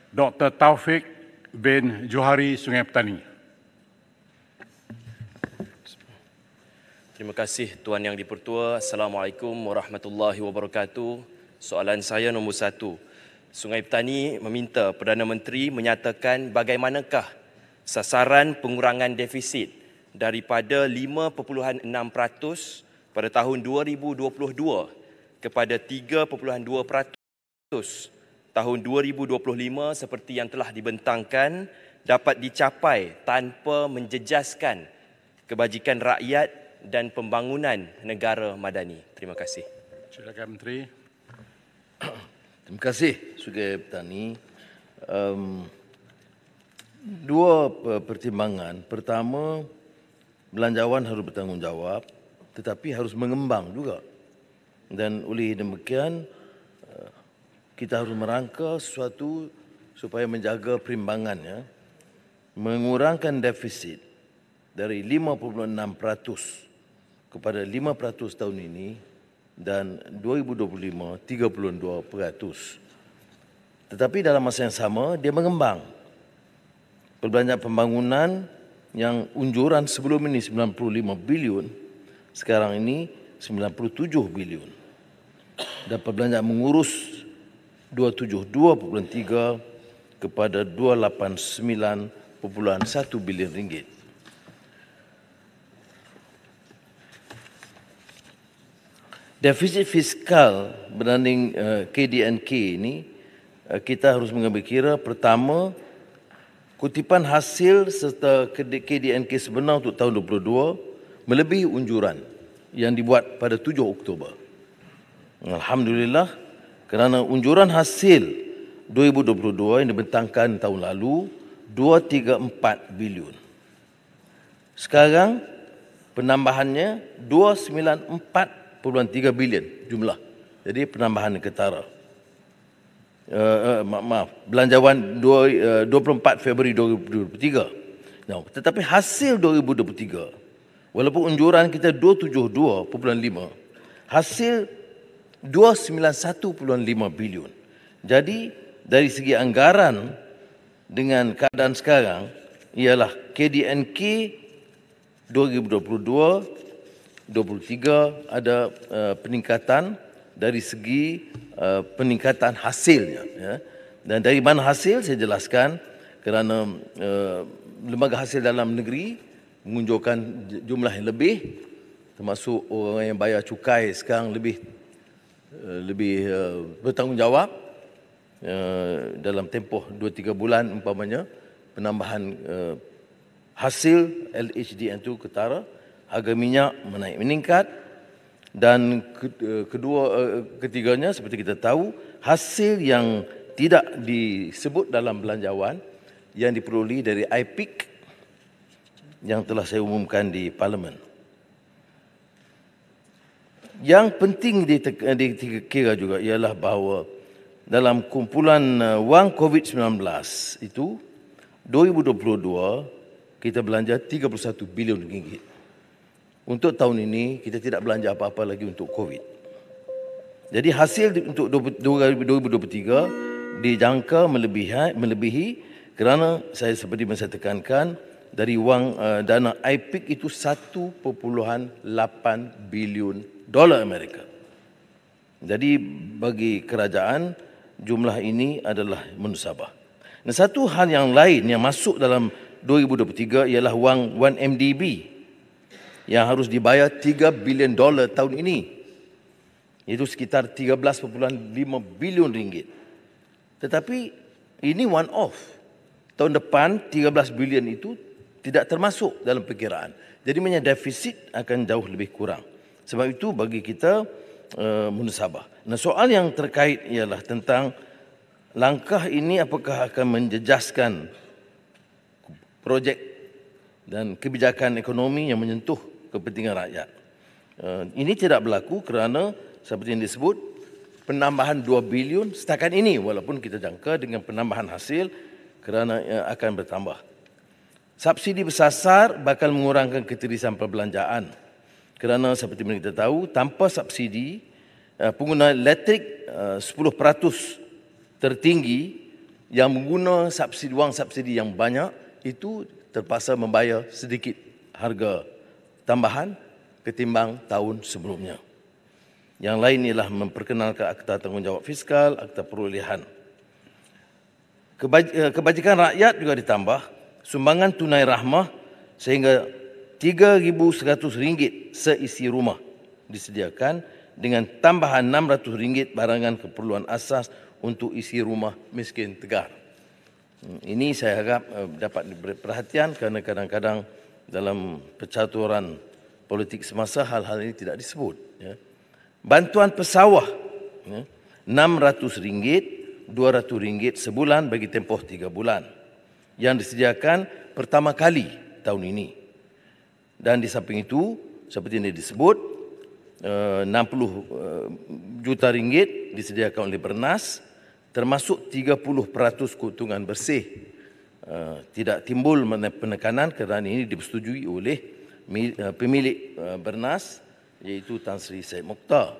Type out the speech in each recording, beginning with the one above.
Dr. Taufik bin Johari Sungai Petani. Terima kasih Tuan Yang di-Pertua. Assalamualaikum warahmatullahi wabarakatuh. Soalan saya nombor 1. Sungai Petani meminta Perdana Menteri menyatakan bagaimanakah sasaran pengurangan defisit daripada 5.6% pada tahun 2022 kepada 3.2% tahun 2025 seperti yang telah dibentangkan dapat dicapai tanpa menjejaskan kebajikan rakyat dan pembangunan negara madani. Terima kasih. Silakan Menteri. Terima kasih Sungai Petani. Dua pertimbangan. Pertama, belanjawan harus bertanggungjawab tetapi harus mengembang juga. Dan oleh demikian, kita harus merangka sesuatu supaya menjaga perimbangannya, mengurangkan defisit dari 5.6% kepada 5% tahun ini dan 2025 32%. Tetapi dalam masa yang sama dia mengembang. Perbelanjaan pembangunan yang unjuran sebelum ini 95 bilion, sekarang ini 97 bilion. Dan perbelanjaan mengurus 272.3 kepada 289.1 bilion ringgit. Defisit fiskal berbanding KDNK ini, kita harus mengambil kira pertama, kutipan hasil serta KDNK sebenar untuk tahun 2022 melebihi unjuran yang dibuat pada 7 Oktober. Alhamdulillah, kerana unjuran hasil 2022 yang dibentangkan tahun lalu 234 bilion. Sekarang penambahannya 294.3 bilion jumlah. Jadi penambahan ketara. Belanjawan 24 Februari 2023. Nah, tetapi hasil 2023, walaupun unjuran kita 272.5, hasil 291.5 bilion. Jadi dari segi anggaran dengan keadaan sekarang ialah KDNK 2022-23 ada peningkatan dari segi peningkatan hasilnya, ya. Dan dari mana hasil saya jelaskan, kerana lembaga hasil dalam negeri menunjukkan jumlah yang lebih, termasuk orang yang bayar cukai sekarang lebih bertanggungjawab dalam tempoh 2-3 bulan umpamanya penambahan hasil LHDN itu ketara, harga minyak meningkat, dan ketiganya seperti kita tahu, hasil yang tidak disebut dalam belanjawan yang diperoleh dari IPIC yang telah saya umumkan di Parlimen. Yang penting dikira juga ialah bahawa dalam kumpulan wang COVID-19 itu 2022 kita belanja 31 bilion ringgit. Untuk tahun ini kita tidak belanja apa-apa lagi untuk COVID. Jadi hasil untuk 2023 dijangka melebihi kerana saya seperti saya tekankan dari wang dana IPIC itu 1.8 bilion dolar Amerika. Jadi bagi kerajaan jumlah ini adalah munasabah. Dan satu hal yang lain yang masuk dalam 2023 ialah wang 1MDB yang harus dibayar 3 bilion dolar tahun ini. Itu sekitar 13.5 bilion ringgit. Tetapi ini one off. Tahun depan 13 bilion itu tidak termasuk dalam perkiraan. Jadi defisit akan jauh lebih kurang. Sebab itu bagi kita munasabah. Nah, soal yang terkait ialah tentang langkah ini apakah akan menjejaskan projek dan kebijakan ekonomi yang menyentuh kepentingan rakyat. Ini tidak berlaku kerana seperti yang disebut penambahan 2 bilion setakat ini, walaupun kita jangka dengan penambahan hasil kerana akan bertambah. Subsidi bersasar bakal mengurangkan ketirisan perbelanjaan. Kerana seperti mana kita tahu, tanpa subsidi, pengguna elektrik 10% tertinggi yang mengguna wang subsidi yang banyak itu terpaksa membayar sedikit harga tambahan ketimbang tahun sebelumnya. Yang lain ialah memperkenalkan Akta Tanggungjawab Fiskal, Akta Perolehan. Kebajikan rakyat juga ditambah, sumbangan tunai rahmah sehingga RM3,100 seisi rumah disediakan dengan tambahan RM600 barangan keperluan asas untuk isi rumah miskin tegar. Ini saya harap dapat diberi perhatian kerana kadang-kadang dalam percaturan politik semasa hal-hal ini tidak disebut. Bantuan pesawah RM600, RM200 sebulan bagi tempoh 3 bulan yang disediakan pertama kali tahun ini. Dan di samping itu, seperti yang disebut, RM60 juta disediakan oleh Bernas, termasuk 30% keuntungan bersih. Tidak timbul penekanan kerana ini disetujui oleh pemilik Bernas, iaitu Tan Sri Syed Mokhtar.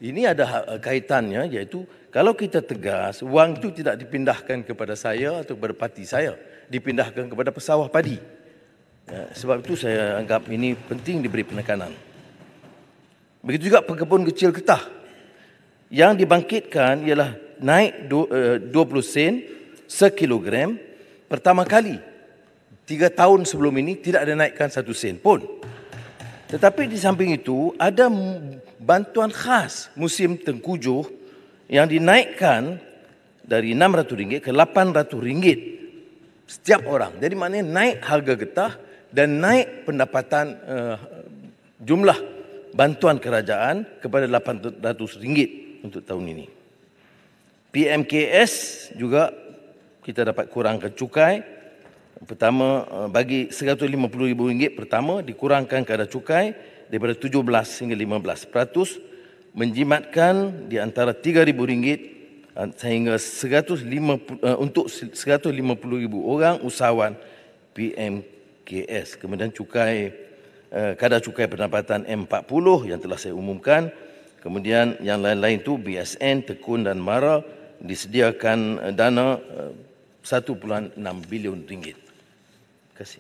Ini ada kaitannya, iaitu kalau kita tegas, wang itu tidak dipindahkan kepada saya atau kepada parti saya, dipindahkan kepada pesawah padi. Sebab itu saya anggap ini penting diberi penekanan. Begitu juga pekebun kecil getah. Yang dibangkitkan ialah naik 20 sen sekilogram pertama kali. 3 tahun sebelum ini tidak ada naikkan 1 sen pun. Tetapi di samping itu ada bantuan khas musim tengkujuh yang dinaikkan dari RM600 ke RM800 setiap orang. Jadi maknanya naik harga getah dan naik pendapatan jumlah bantuan kerajaan kepada RM800 untuk tahun ini. PMKS juga kita dapat kurangkan cukai. Pertama, bagi RM150,000 pertama dikurangkan kadar cukai daripada 17 hingga 15%, menjimatkan di antara RM3,000 sehingga 150 untuk 150,000 orang usahawan PMKS. Kemudian kadar cukai pendapatan M40 yang telah saya umumkan. Kemudian yang lain-lain itu BSN, Tekun dan Mara disediakan dana RM1.6 bilion. Terima kasih.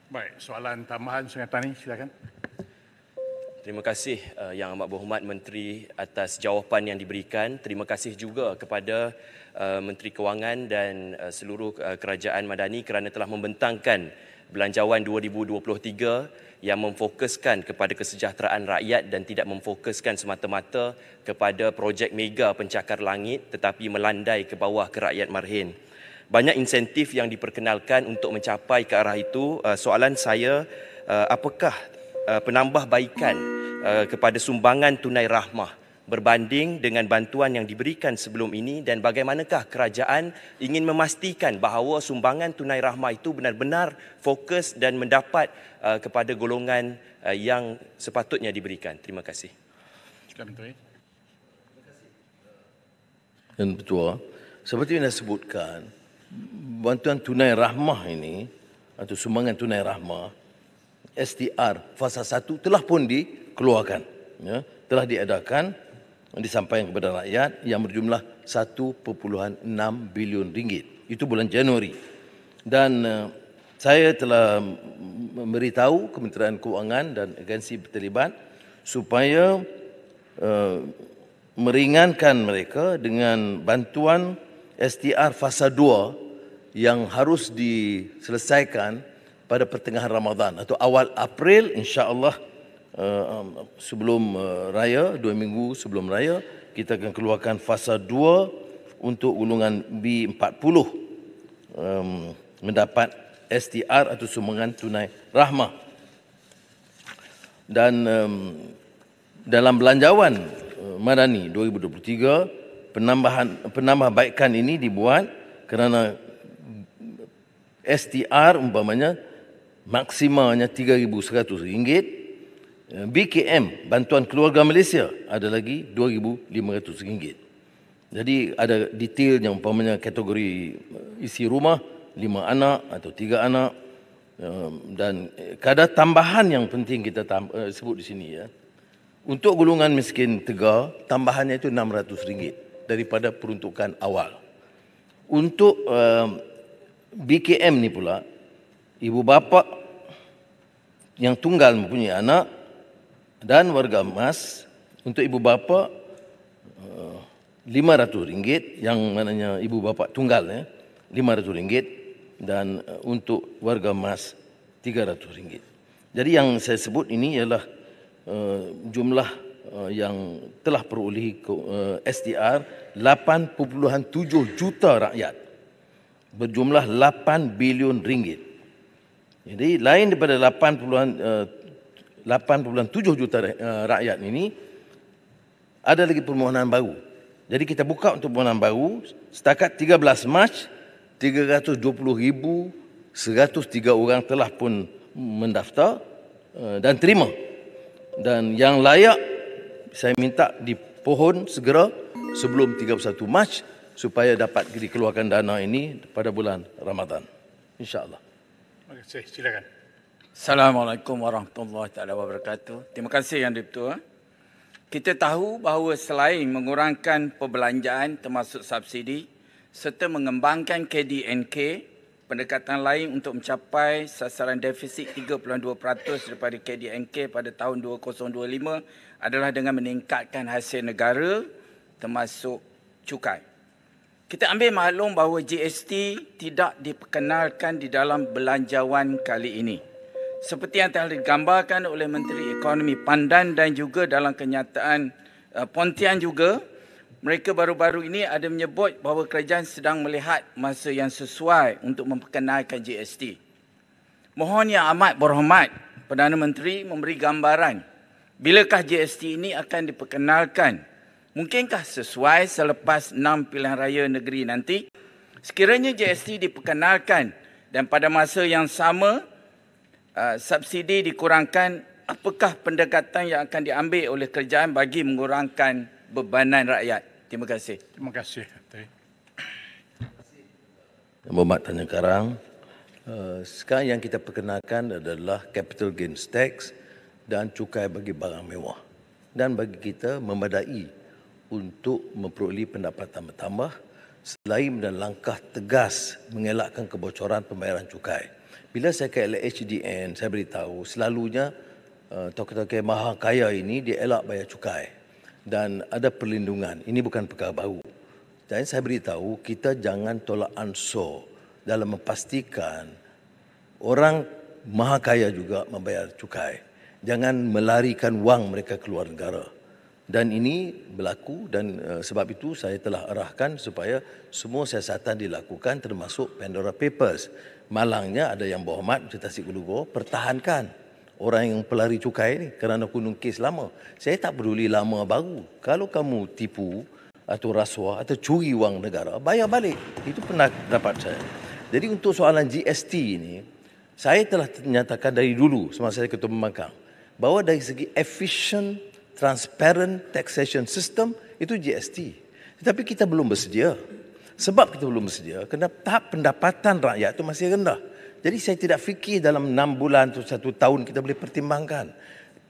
Baik, soalan tambahan Sungai Petani, silakan. Terima kasih Yang Amat Berhormat Menteri atas jawapan yang diberikan. Terima kasih juga kepada Menteri Kewangan dan seluruh Kerajaan Madani kerana telah membentangkan Belanjawan 2023 yang memfokuskan kepada kesejahteraan rakyat dan tidak memfokuskan semata-mata kepada projek mega pencakar langit tetapi melandai ke bawah ke rakyat marhin. Banyak insentif yang diperkenalkan untuk mencapai ke arah itu. Soalan saya, apakah penambahbaikan kepada sumbangan tunai rahmah berbanding dengan bantuan yang diberikan sebelum ini dan bagaimanakah kerajaan ingin memastikan bahawa sumbangan tunai rahmah itu benar-benar fokus dan mendapat kepada golongan yang sepatutnya diberikan. Terima kasih. Menteri. Dan Ketua, seperti yang saya sebutkan, bantuan tunai rahmah ini atau sumbangan tunai rahmah STR fasa 1 telah pun dikeluarkan, telah diadakan, disampaikan kepada rakyat yang berjumlah RM1.6 bilion. Itu bulan Januari. Dan saya telah memberitahu Kementerian Kewangan dan agensi berterlibat supaya meringankan mereka dengan bantuan STR fasa 2 yang harus diselesaikan pada pertengahan Ramadan atau awal April, insya-Allah sebelum raya, 2 minggu sebelum raya kita akan keluarkan fasa 2 untuk golongan B40 mendapat STR atau sumbangan tunai rahmah. Dan dalam Belanjawan Madani 2023 penambahbaikan ini dibuat kerana STR umpamanya maksimalnya RM3,100. BKM, Bantuan Keluarga Malaysia, ada lagi RM2,500. Jadi ada detailnya umpamanya kategori isi rumah, 5 anak atau 3 anak. Dan kadar tambahan yang penting kita sebut di sini ya. Untuk golongan miskin tegar, tambahannya itu RM600 daripada peruntukan awal. Untuk BKM ni pula, ibu bapa yang tunggal mempunyai anak dan warga emas, untuk ibu bapa RM500, yang maknanya ibu bapa tunggal RM500, dan untuk warga emas RM300. Jadi yang saya sebut ini ialah jumlah yang telah perolehi SDR 8.7 juta rakyat berjumlah 8 bilion ringgit. Jadi lain daripada 8.7 juta rakyat ini, ada lagi permohonan baru. Jadi kita buka untuk permohonan baru setakat 13 Mac, 320,103 orang telah pun mendaftar dan terima. Dan yang layak saya minta dipohon segera sebelum 31 Mac supaya dapat dikeluarkan dana ini pada bulan Ramadan, insya-Allah. Terima kasih. Silakan. Assalamualaikum warahmatullahi wabarakatuh. Terima kasih Yang Di-Pertua. Kita tahu bahawa selain mengurangkan perbelanjaan termasuk subsidi serta mengembangkan KDNK, pendekatan lain untuk mencapai sasaran defisit 3.2% daripada KDNK pada tahun 2025 adalah dengan meningkatkan hasil negara termasuk cukai. Kita ambil maklum bahawa GST tidak diperkenalkan di dalam belanjawan kali ini. Seperti yang telah digambarkan oleh Menteri Ekonomi Pandan dan juga dalam kenyataan Pontian juga, mereka baru-baru ini ada menyebut bahawa kerajaan sedang melihat masa yang sesuai untuk memperkenalkan GST. Mohon yang amat berhormat Perdana Menteri memberi gambaran bilakah GST ini akan diperkenalkan. Mungkinkah sesuai selepas 6 pilihan raya negeri nanti? Sekiranya GST diperkenalkan dan pada masa yang sama subsidi dikurangkan, apakah pendekatan yang akan diambil oleh kerajaan bagi mengurangkan bebanan rakyat? Terima kasih. Terima kasih. Yang berhormat Tanya Karang, sekarang yang kita perkenalkan adalah capital gains tax dan cukai bagi barang mewah. Dan bagi kita memadai untuk memperoleh pendapatan bertambah selain dan langkah tegas mengelakkan kebocoran pembayaran cukai. Bila saya ke LHDN, saya beritahu selalunya tokoh-tokoh maha kaya ini dia elak bayar cukai dan ada perlindungan. Ini bukan perkara baru. Dan saya beritahu kita jangan tolak ansur dalam memastikan orang maha kaya juga membayar cukai. Jangan melarikan wang mereka keluar negara. Dan ini berlaku dan sebab itu saya telah arahkan supaya semua siasatan dilakukan termasuk Pandora Papers. Malangnya ada yang berhormat Macam Tasik Gulugo pertahankan orang yang pelari cukai ni kerana kunung kes lama. Saya tak peduli lama baru. Kalau kamu tipu atau rasuah atau curi wang negara, bayar balik. Itu pendapat saya. Jadi untuk soalan GST ini, saya telah menyatakan dari dulu semasa saya Ketua Pembangkang bahawa dari segi efficient, transparent taxation system itu GST. Tetapi kita belum bersedia. Sebab kita belum bersedia, kerana tahap pendapatan rakyat itu masih rendah. Jadi saya tidak fikir dalam 6 bulan atau 1 tahun kita boleh pertimbangkan.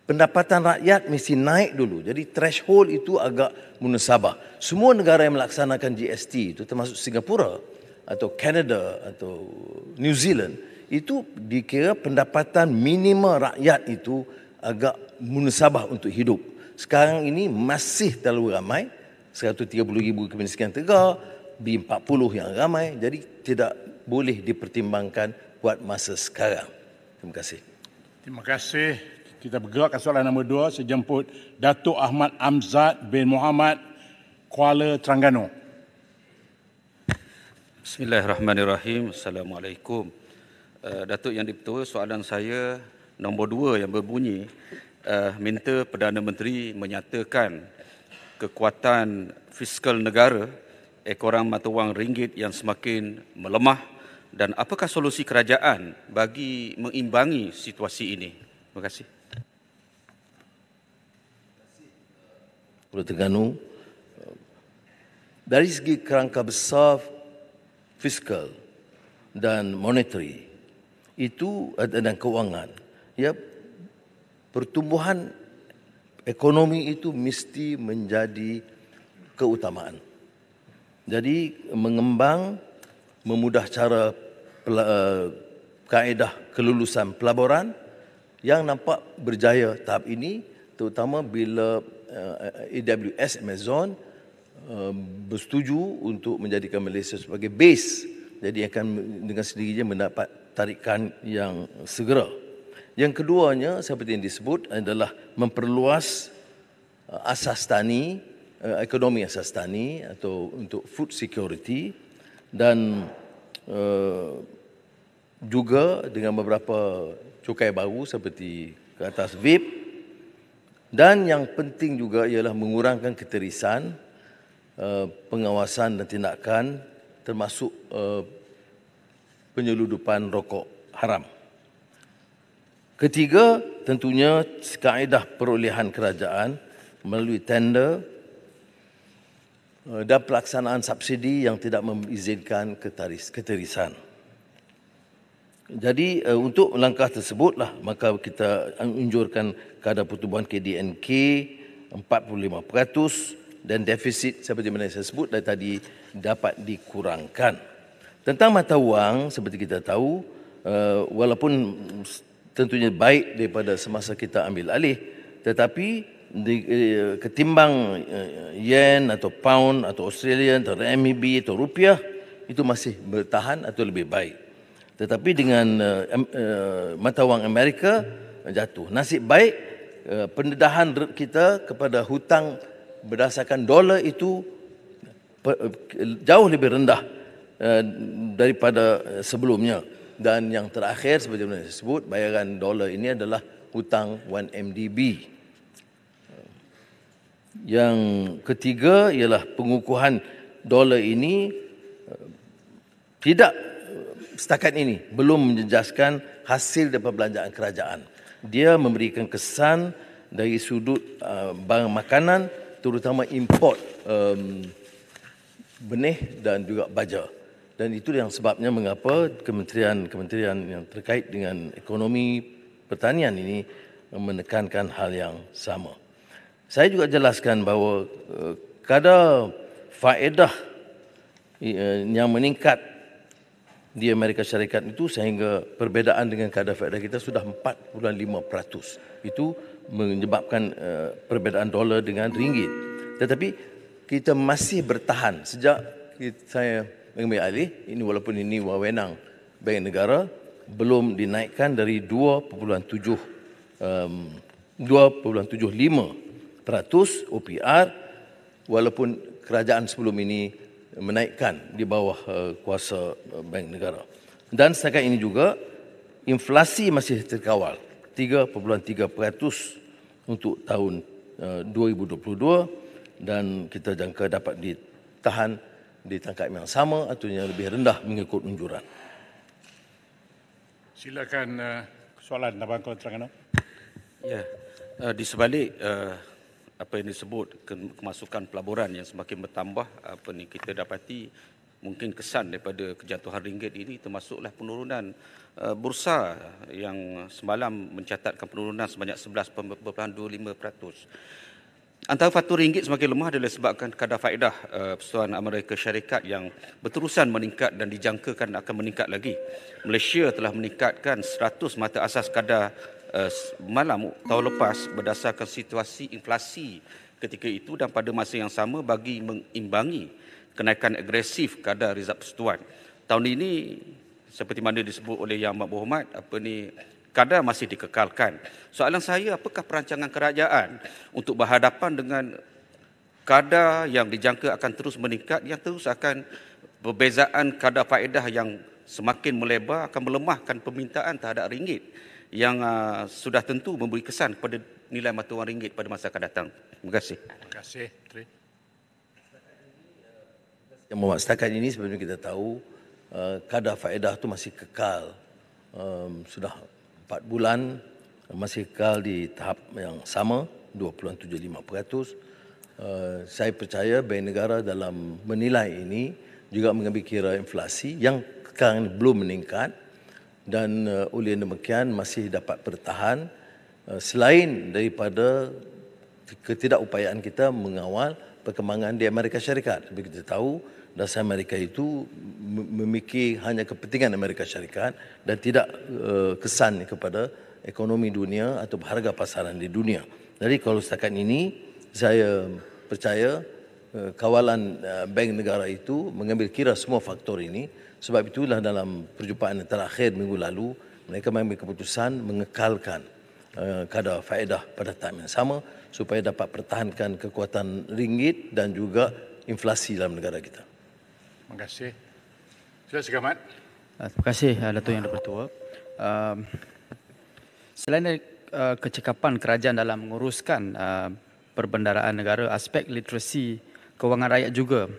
Pendapatan rakyat mesti naik dulu. Jadi threshold itu agak munasabah. Semua negara yang melaksanakan GST itu termasuk Singapura atau Canada atau New Zealand itu dikira pendapatan minima rakyat itu agak munasabah untuk hidup. Sekarang ini masih terlalu ramai, 130,000 kemiskinan tegar, B40 yang ramai, jadi tidak boleh dipertimbangkan buat masa sekarang. Terima kasih. Terima kasih. Kita bergerak ke soalan nombor 2. Saya jemput Datuk Ahmad Amzad bin Muhammad, Kuala Terengganu. Bismillahirrahmanirrahim. Assalamualaikum. Datuk Yang Di-Pertua, soalan saya nombor 2 yang berbunyi, minta Perdana Menteri menyatakan kekuatan fiskal negara ekoran mata wang ringgit yang semakin melemah dan apakah solusi kerajaan bagi mengimbangi situasi ini? Terima kasih. Pulau Terengganu, dari segi kerangka besar fiskal dan monetary itu dan kewangan, ya, pertumbuhan ekonomi itu mesti menjadi keutamaan. Jadi mengembang memudah cara kaedah kelulusan pelaburan yang nampak berjaya tahap ini, terutama bila AWS Amazon bersetuju untuk menjadikan Malaysia sebagai base. Jadi akan dengan sendirinya mendapat tarikan yang segera. Yang keduanya, seperti yang disebut, adalah memperluas asas tani, ekonomi asas tani atau untuk food security, dan juga dengan beberapa cukai baru seperti ke atas vape, dan yang penting juga ialah mengurangkan keterisan, pengawasan dan tindakan termasuk penyeludupan rokok haram. Ketiga, tentunya kaedah perolehan kerajaan melalui tender dan pelaksanaan subsidi yang tidak mengizinkan keterisan. Jadi untuk langkah tersebutlah maka kita anjurkan kadar pertumbuhan KDNK 45% dan defisit seperti mana saya sebut tadi dapat dikurangkan. Tentang mata wang, seperti kita tahu, walaupun tentunya baik daripada semasa kita ambil alih, tetapi ketimbang yen atau pound atau Australian atau RMB atau rupiah, itu masih bertahan atau lebih baik. Tetapi dengan mata wang Amerika jatuh. Nasib baik pendedahan kita kepada hutang berdasarkan dolar itu jauh lebih rendah daripada sebelumnya. Dan yang terakhir seperti yang saya sebut, bayaran dolar ini adalah hutang 1MDB. Yang ketiga ialah pengukuhan dolar ini tidak setakat ini belum menjejaskan hasil daripada belanjaan kerajaan. Dia memberikan kesan dari sudut barang makanan, terutama import benih dan juga baja. Dan itu yang sebabnya mengapa kementerian yang terkait dengan ekonomi pertanian ini menekankan hal yang sama. Saya juga jelaskan bahawa kadar faedah yang meningkat di Amerika Syarikat itu sehingga perbezaan dengan kadar faedah kita sudah 4.5%. Itu menyebabkan perbezaan dolar dengan ringgit. Tetapi kita masih bertahan sejak saya mengambil alih ini, walaupun ini wewenang Bank Negara, belum dinaikkan dari 2.75% OPR, walaupun kerajaan sebelum ini menaikkan di bawah kuasa Bank Negara. Dan setakat ini juga inflasi masih terkawal 3.3% untuk tahun 2022, dan kita jangka dapat ditahan di tangkap yang sama atau yang lebih rendah mengikut unjuran. Silakan soalan Abang Konterangan. Ya, di sebalik apa yang disebut kemasukan pelaburan yang semakin bertambah, kita dapati mungkin kesan daripada kejatuhan ringgit ini termasuklah penurunan bursa yang semalam mencatatkan penurunan sebanyak 11.25%. Antara faktor ringgit semakin lemah adalah sebabkan kadar faedah Persatuan Amerika Syarikat yang berterusan meningkat dan dijangkakan akan meningkat lagi. Malaysia telah meningkatkan 100 mata asas kadar malam tahun lepas berdasarkan situasi inflasi ketika itu, dan pada masa yang sama bagi mengimbangi kenaikan agresif kadar Rizab Persatuan. Tahun ini seperti mana disebut oleh Yang Amat Berhormat, kadar masih dikekalkan. Soalan saya, apakah perancangan kerajaan untuk berhadapan dengan kadar yang dijangka akan terus meningkat, yang terus akan perbezaan kadar faedah yang semakin melebar akan melemahkan permintaan terhadap ringgit yang sudah tentu memberi kesan kepada nilai mata wang ringgit pada masa akan datang. Terima kasih. Terima kasih. Yang Muhammad, setakat ini sebenarnya kita tahu kadar faedah itu masih kekal. Sudah 4 bulan masih kekal di tahap yang sama, 2.75%. Saya percaya Bank Negara dalam menilai ini juga mengambil kira inflasi yang sekarang belum meningkat, dan oleh demikian masih dapat bertahan selain daripada ketidakupayaan kita mengawal perkembangan di Amerika Syarikat. Seperti kita tahu, dasar Amerika itu memikir hanya kepentingan Amerika Syarikat dan tidak kesan kepada ekonomi dunia atau harga pasaran di dunia. Jadi kalau setakat ini saya percaya kawalan Bank Negara itu mengambil kira semua faktor ini. Sebab itulah dalam perjumpaan yang terakhir minggu lalu mereka mengambil keputusan mengekalkan kadar faedah pada tahap yang sama supaya dapat pertahankan kekuatan ringgit dan juga inflasi dalam negara kita. Terima kasih. Sila Segamat. Terima kasih Datuk Yang Dipertua. Selain dari kecekapan kerajaan dalam menguruskan perbendaraan negara, aspek literasi kewangan rakyat juga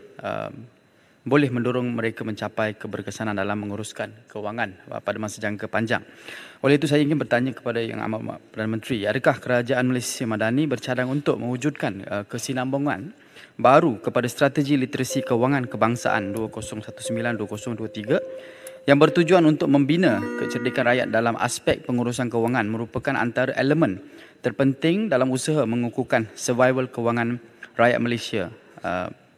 boleh mendorong mereka mencapai keberkesanan dalam menguruskan kewangan pada masa jangka panjang. Oleh itu saya ingin bertanya kepada Yang Amat Perdana Menteri, adakah kerajaan Malaysia Madani bercadang untuk mewujudkan kesinambungan baru kepada strategi literasi kewangan kebangsaan 2019-2023 yang bertujuan untuk membina kecerdikan rakyat dalam aspek pengurusan kewangan merupakan antara elemen terpenting dalam usaha mengukuhkan survival kewangan rakyat Malaysia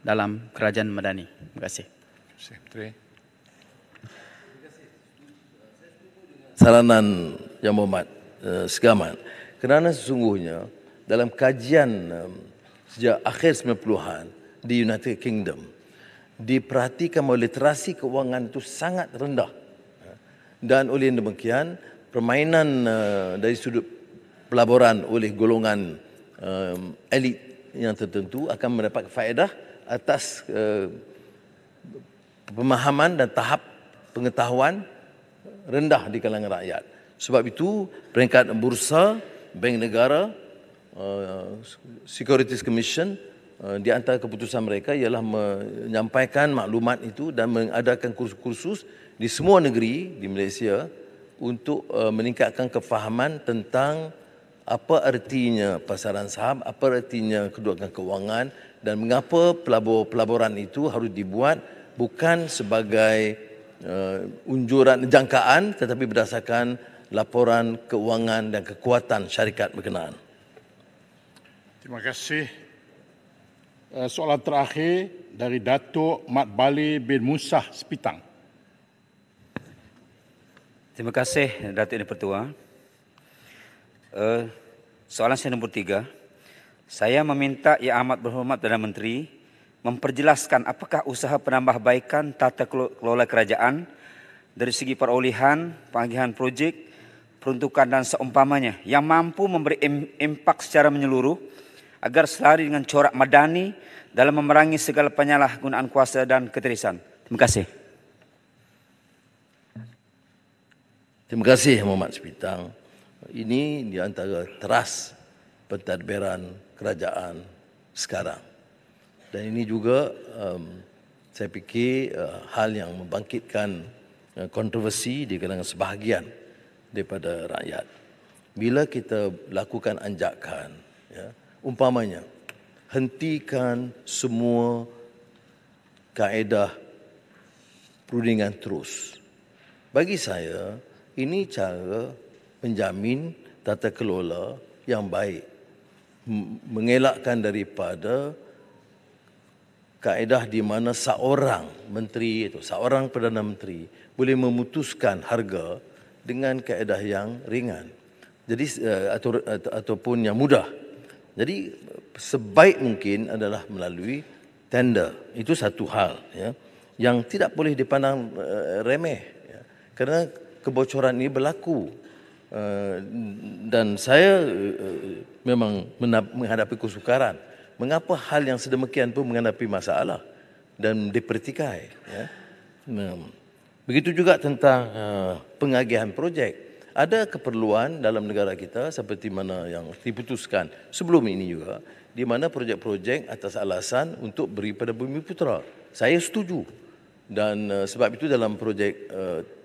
dalam kerajaan Madani. Terima kasih. Menteri. Saranan Yang Berhormat Segamat, kerana sesungguhnya dalam kajian sejak akhir 90-an di United Kingdom diperhatikan bahawa literasi kewangan itu sangat rendah dan oleh demikian permainan dari sudut pelaburan oleh golongan elit yang tertentu akan mendapat faedah atas pemahaman dan tahap pengetahuan rendah di kalangan rakyat. Sebab itu peringkat bursa, Bank Negara, Securities Commission, di antara keputusan mereka ialah menyampaikan maklumat itu dan mengadakan kursus-kursus di semua negeri di Malaysia untuk meningkatkan kefahaman tentang apa artinya pasaran saham, apa artinya kedudukan kewangan dan mengapa pelaburan itu harus dibuat bukan sebagai unjuran jangkaan tetapi berdasarkan laporan keuangan dan kekuatan syarikat berkenaan. Terima kasih. Soalan terakhir dari Datuk Mat Bali bin Musa Sepitang. Terima kasih Datuk Yang Dipertua. Soalan saya nombor 3. Saya meminta Yang Amat Berhormat Perdana Menteri memperjelaskan apakah usaha penambahbaikan tata kelola kerajaan dari segi perolehan, pengagihan projek, peruntukan dan seumpamanya yang mampu memberi impak secara menyeluruh agar selari dengan corak madani dalam memerangi segala penyalahgunaan kuasa dan keterisan. Terima kasih. Terima kasih Muhammad Sepitang. Ini di antara teras pentadbiran kerajaan sekarang. Dan ini juga saya fikir hal yang membangkitkan kontroversi di kalangan sebahagian daripada rakyat. Bila kita lakukan anjakan, ya, umpamanya hentikan semua kaedah perundingan terus. Bagi saya, ini cara menjamin tata kelola yang baik. Mengelakkan daripada kaedah di mana seorang menteri atau seorang Perdana Menteri boleh memutuskan harga dengan kaedah yang ringan. Jadi ataupun yang mudah. Jadi sebaik mungkin adalah melalui tender. Itu satu hal ya yang tidak boleh dipandang remeh ya. Kerana kebocoran ini berlaku dan saya memang menghadapi kesukaran. Mengapa hal yang sedemikian pun menghadapi masalah dan dipertikai ya. Begitu juga tentang pengagihan projek. Ada keperluan dalam negara kita seperti mana yang diputuskan sebelum ini juga, di mana projek-projek atas alasan untuk beri pada Bumiputera. Saya setuju. Dan sebab itu dalam projek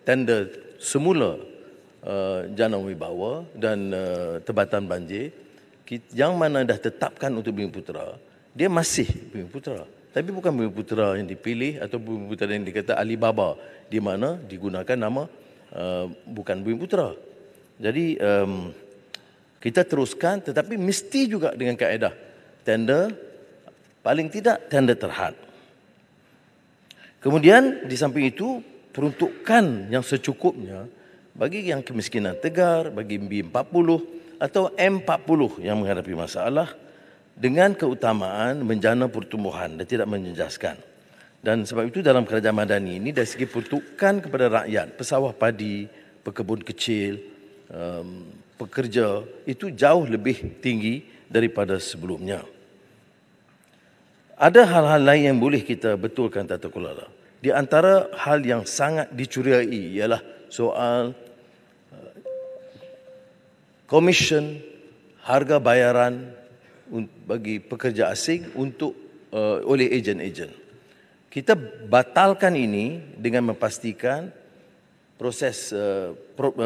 tender semula Jana Wibawa dan Tebatan Banjir, yang mana dah tetapkan untuk Bumiputera, dia masih Bumiputera. Tapi bukan Bumiputera yang dipilih atau Bumiputera yang dikata Alibaba, di mana digunakan nama bukan Bumiputera. Jadi kita teruskan tetapi mesti juga dengan kaedah tender, paling tidak tender terhad. Kemudian di samping itu peruntukan yang secukupnya bagi yang kemiskinan tegar, bagi B40 atau M40 yang menghadapi masalah dengan keutamaan menjana pertumbuhan dan tidak menjejaskan. Dan sebab itu dalam kerajaan madani ini dari segi peruntukan kepada rakyat, pesawah padi, pekebun kecil, pekerja itu jauh lebih tinggi daripada sebelumnya. Ada hal-hal lain yang boleh kita betulkan tata kelola. Di antara hal yang sangat dicurigai ialah soal komisen harga bayaran bagi pekerja asing untuk oleh ejen-ejen. Kita batalkan ini dengan memastikan proses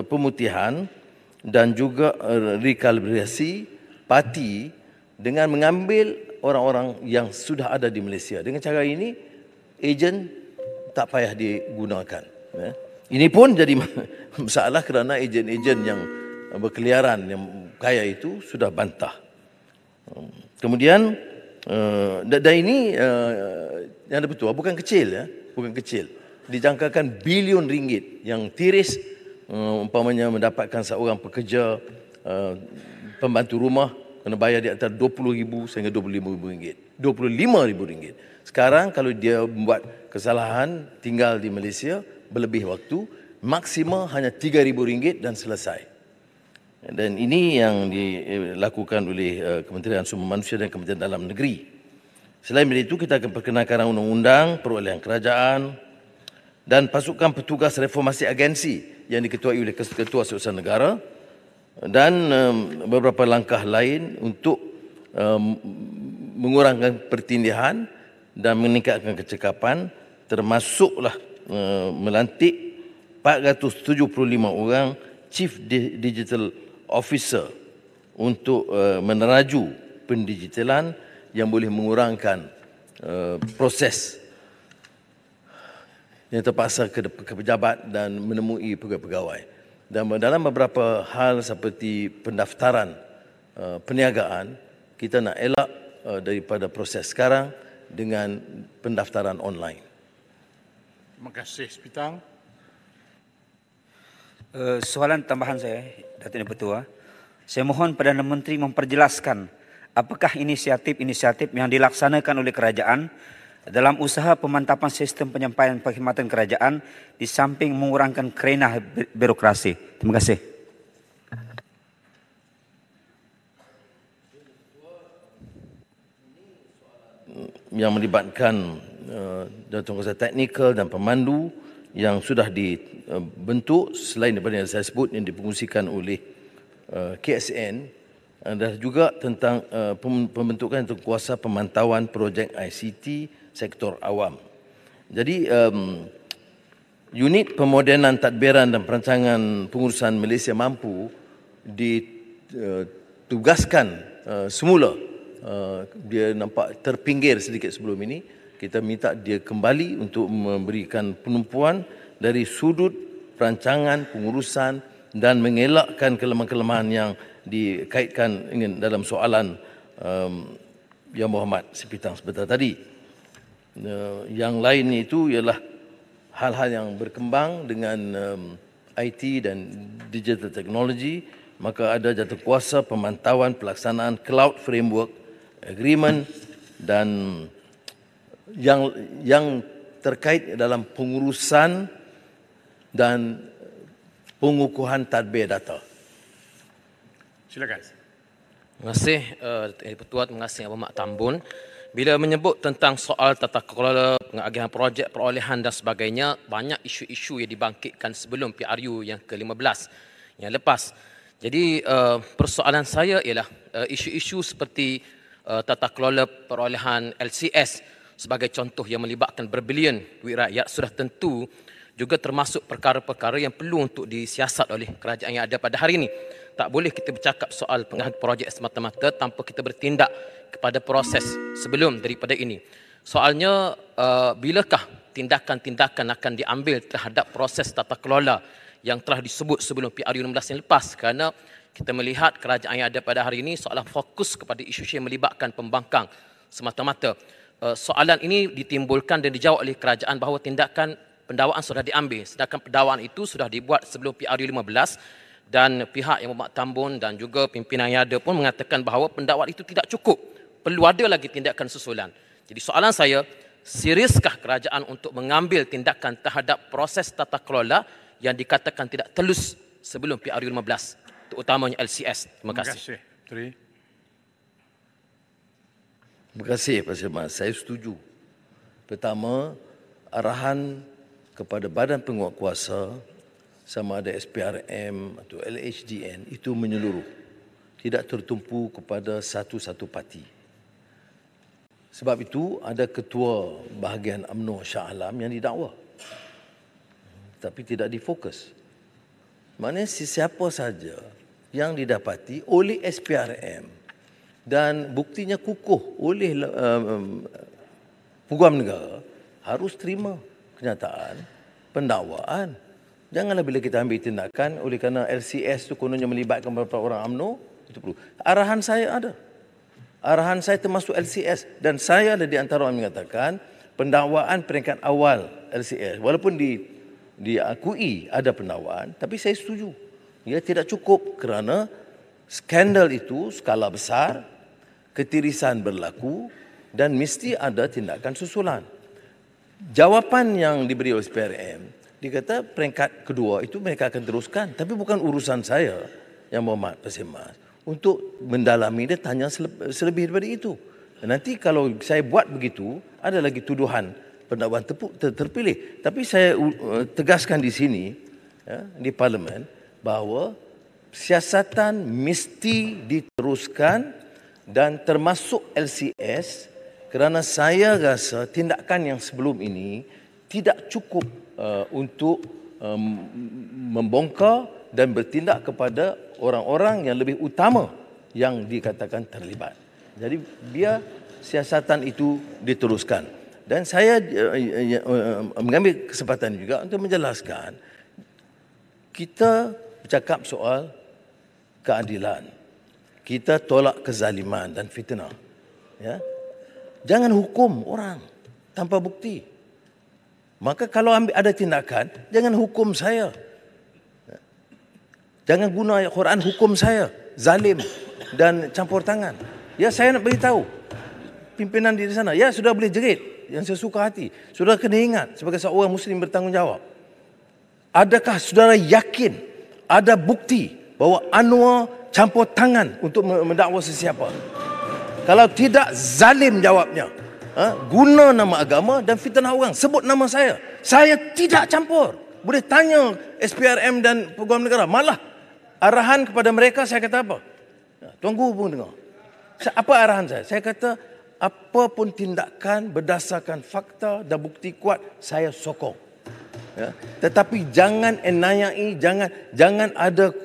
pemutihan dan juga rekalibrasi parti dengan mengambil orang-orang yang sudah ada di Malaysia. Dengan cara ini, ejen tak payah digunakan. Ini pun jadi masalah kerana ejen-ejen yang berkeliaran, yang kaya itu sudah bantah. Kemudian, dan ini yang ada betul, bukan kecil ya, bukan kecil. Dijangkakan bilion ringgit yang tiris, umpamanya mendapatkan seorang pekerja pembantu rumah kena bayar di antara RM20,000 sehingga RM25,000. Sekarang kalau dia membuat kesalahan tinggal di Malaysia berlebih waktu, maksimal hanya RM3,000 dan selesai. Dan ini yang dilakukan oleh Kementerian Sumber Manusia dan Kementerian Dalam Negeri. Selain itu, kita akan perkenalkan undang-undang perolehan kerajaan dan pasukan petugas reformasi agensi yang diketuai oleh Ketua Setiausaha Negara dan beberapa langkah lain untuk mengurangkan pertindihan dan meningkatkan kecekapan, termasuklah melantik 475 orang Chief Digital Officer untuk meneraju pendigitalan yang boleh mengurangkan proses yang terpaksa ke pejabat dan menemui pegawai-pegawai. Dan dalam beberapa hal seperti pendaftaran perniagaan, kita nak elak daripada proses sekarang dengan pendaftaran online. Terima kasih, Sepitang. Soalan tambahan saya, Datuk Yang Pertua. Saya mohon Perdana Menteri memperjelaskan apakah inisiatif-inisiatif yang dilaksanakan oleh kerajaan dalam usaha pemantapan sistem penyampaian perkhidmatan kerajaan di samping mengurangkan kerenah birokrasi. Terima kasih. Yang melibatkan Datuk Kuasa Teknikal dan pemandu yang sudah dibentuk selain daripada yang saya sebut yang dipengungsikan oleh KSN, dan juga tentang pembentukan kuasa pemantauan projek ICT sektor awam. Jadi unit pemodenan tadbiran dan perancangan pengurusan Malaysia Mampu ditugaskan semula. Dia nampak terpinggir sedikit sebelum ini. Kita minta dia kembali untuk memberikan penumpuan dari sudut perancangan, pengurusan dan mengelakkan kelemahan-kelemahan yang dikaitkan dengan dalam soalan Yang Berhormat Sepitang sebentar tadi. Yang lain itu ialah hal-hal yang berkembang dengan IT dan digital technology, maka ada jatuhkuasa pemantauan pelaksanaan cloud framework agreement dan yang terkait dalam pengurusan dan pengukuhan tadbir data. Silakan. Terima kasih Datuk Pertua, terima kasih Yang Berhormat Tambun. Bila menyebut tentang soal tata kelola, pengagihan projek, perolehan dan sebagainya, banyak isu-isu yang dibangkitkan sebelum PRU yang ke-15 yang lepas. Jadi persoalan saya ialah isu-isu seperti tata kelola perolehan LCS sebagai contoh yang melibatkan berbilion duit rakyat sudah tentu juga termasuk perkara-perkara yang perlu untuk disiasat oleh kerajaan yang ada pada hari ini. Tak boleh kita bercakap soal pengagihan projek semata-mata tanpa kita bertindak kepada proses sebelum daripada ini. Soalnya, bilakah tindakan-tindakan akan diambil terhadap proses tata kelola yang telah disebut sebelum PRU 16 yang lepas? Kerana kita melihat kerajaan yang ada pada hari ini seolah fokus kepada isu yang melibatkan pembangkang semata-mata. soalan ini ditimbulkan dan dijawab oleh kerajaan bahawa tindakan pendakwaan sudah diambil, sedangkan pendakwaan itu sudah dibuat sebelum PRU 15 dan pihak Yang Berhormat Tambun dan juga pimpinan yang ada pun mengatakan bahawa pendakwaan itu tidak cukup, perlu ada lagi tindakan susulan. Jadi soalan saya, seriuskah kerajaan untuk mengambil tindakan terhadap proses tata kelola yang dikatakan tidak telus sebelum PRU 15, terutamanya LCS? Terima kasih. Terima kasih Pak Syedman. Saya setuju. Pertama, arahan kepada Badan Penguatkuasa sama ada SPRM atau LHDN itu menyeluruh. Tidak tertumpu kepada satu-satu parti. Sebab itu ada ketua bahagian UMNO Shah Alam yang didakwa. Tapi tidak difokus. Maknanya sesiapa saja yang didapati oleh SPRM dan buktinya kukuh oleh Peguam Negara harus terima kenyataan pendakwaan. Janganlah bila kita ambil tindakan oleh kerana LCS itu kononnya melibatkan beberapa orang UMNO, itu perlu. Arahan saya ada. Arahan saya termasuk LCS dan saya ada di antara orang mengatakan pendakwaan peringkat awal LCS walaupun diakui ada pendakwaan, tapi saya setuju. Ia tidak cukup kerana skandal itu skala besar, ketirisan berlaku dan mesti ada tindakan susulan. Jawapan yang diberi oleh SPRM, dikata peringkat kedua itu mereka akan teruskan. Tapi bukan urusan saya, Yang Berhormat Pak Syedman, untuk mendalami dia tanya selebih daripada itu. Nanti kalau saya buat begitu, ada lagi tuduhan pendakwaan terpilih. Tapi saya tegaskan di sini, ya, di Parlimen, bahawa siasatan mesti diteruskan dan termasuk LCS kerana saya rasa tindakan yang sebelum ini tidak cukup untuk membongkar dan bertindak kepada orang-orang yang lebih utama yang dikatakan terlibat. Jadi biar siasatan itu diteruskan. Dan saya mengambil kesempatan juga untuk menjelaskan, kita bercakap soal keadilan. Kita tolak kezaliman dan fitnah. Ya. Jangan hukum orang tanpa bukti. Maka kalau ada tindakan, jangan hukum saya. Jangan guna ayat Quran hukum saya, zalim dan campur tangan. Ya, saya nak beritahu pimpinan di sana, ya sudah boleh jerit yang sesuka hati. Saudara kena ingat sebagai seorang Muslim bertanggungjawab. Adakah saudara yakin ada bukti bahawa Anwar campur tangan untuk mendakwa sesiapa? Kalau tidak, zalim jawabnya. Guna nama agama dan fitnah orang. Sebut nama saya. Saya tidak campur. Boleh tanya SPRM dan Peguam Negara. Malah arahan kepada mereka saya kata apa? Tuanku pun dengar. Apa arahan saya? Saya kata apa pun tindakan berdasarkan fakta dan bukti kuat saya sokong. Ya. Tetapi jangan enayai, jangan ada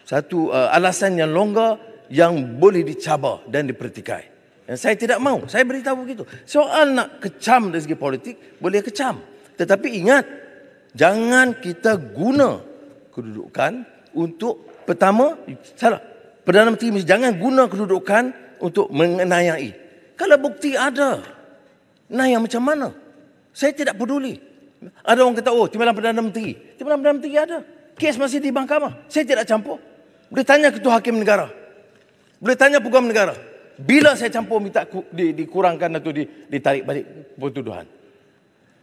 satu alasan yang longgar yang boleh dicabar dan dipertikai. Dan saya tidak mahu. Saya beritahu begitu. Soal nak kecam dari segi politik, boleh kecam. Tetapi ingat, jangan kita guna kedudukan untuk, pertama, salah. Perdana Menteri jangan guna kedudukan untuk mengenayai. Kalau bukti ada, naya macam mana? Saya tidak peduli. Ada orang kata, oh, timbalan Perdana Menteri. Timbalan Perdana Menteri ada. Kes masih di mahkamah. Saya tidak campur. Boleh tanya Ketua Hakim Negara. Boleh tanya Peguam Negara. Bila saya campur minta dikurangkan atau ditarik balik pertuduhan.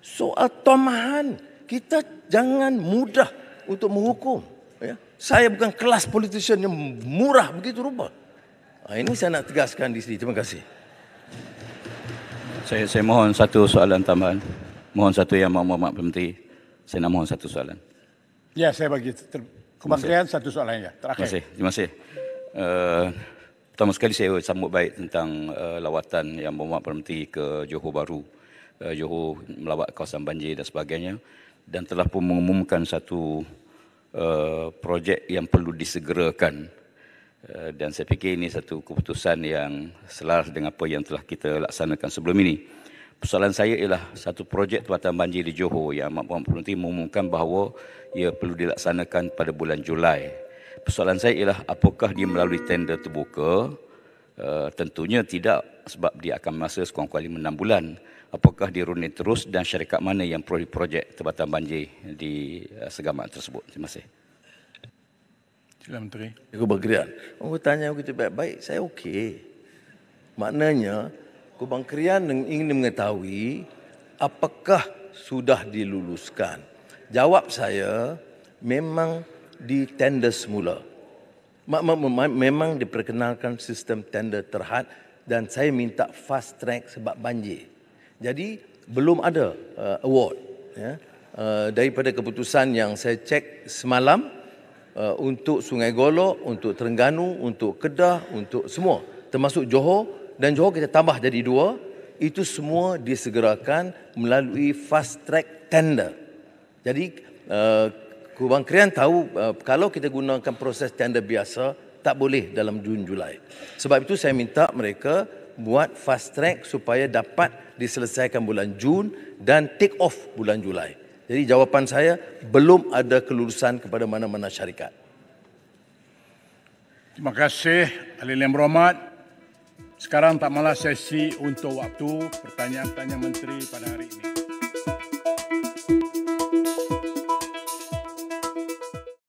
Soal tomahan, kita jangan mudah untuk menghukum. Ya. Saya bukan kelas politician yang murah begitu rupa. Ini saya nak tegaskan di sini. Terima kasih. Saya mohon satu soalan tambahan. Mohon satu Yang Berhormat Menteri. Saya nak mohon satu soalan. Ya, saya bagi Kementerian satu soalan ya. Terakhir. Terima kasih. Pertama sekali saya sambut baik tentang lawatan Yang Berhormat Menteri ke Johor Bahru. Johor melawat kawasan banjir dan sebagainya. Dan telah pun mengumumkan satu projek yang perlu disegerakan. Dan saya fikir ini satu keputusan yang selaras dengan apa yang telah kita laksanakan sebelum ini. Persoalan saya ialah satu projek tempatan banjir di Johor yang Amat Berhormat Menteri mengumumkan bahawa ia perlu dilaksanakan pada bulan Julai. Persoalan saya ialah apakah dia melalui tender terbuka Tentunya tidak, sebab dia akan masa sekurang-kurangnya 6 bulan. Apakah dirunut terus dan syarikat mana yang projek tempatan banjir di segamat tersebut? Terima kasih. Sila Menteri. Kubang Krian, tanya begitu baik-baik, saya okey. Maknanya, Kubang Krian ingin mengetahui apakah sudah diluluskan. Jawab saya, memang di tender semula. Memang diperkenalkan sistem tender terhad dan saya minta fast track sebab banjir. Jadi, belum ada award. Ya. Daripada keputusan yang saya cek semalam, untuk Sungai Golok, untuk Terengganu, untuk Kedah, untuk semua. Termasuk Johor, dan Johor kita tambah jadi 2. Itu semua disegerakan melalui fast track tender. Jadi, Kubang Krian tahu kalau kita gunakan proses tender biasa, tak boleh dalam Jun Julai. Sebab itu saya minta mereka buat fast track supaya dapat diselesaikan bulan Jun dan take off bulan Julai. Jadi jawapan saya, belum ada kelulusan kepada mana-mana syarikat. Terima kasih Ahli yang berhormat. Sekarang tak malah sesi untuk waktu pertanyaan-pertanyaan menteri pada hari ini.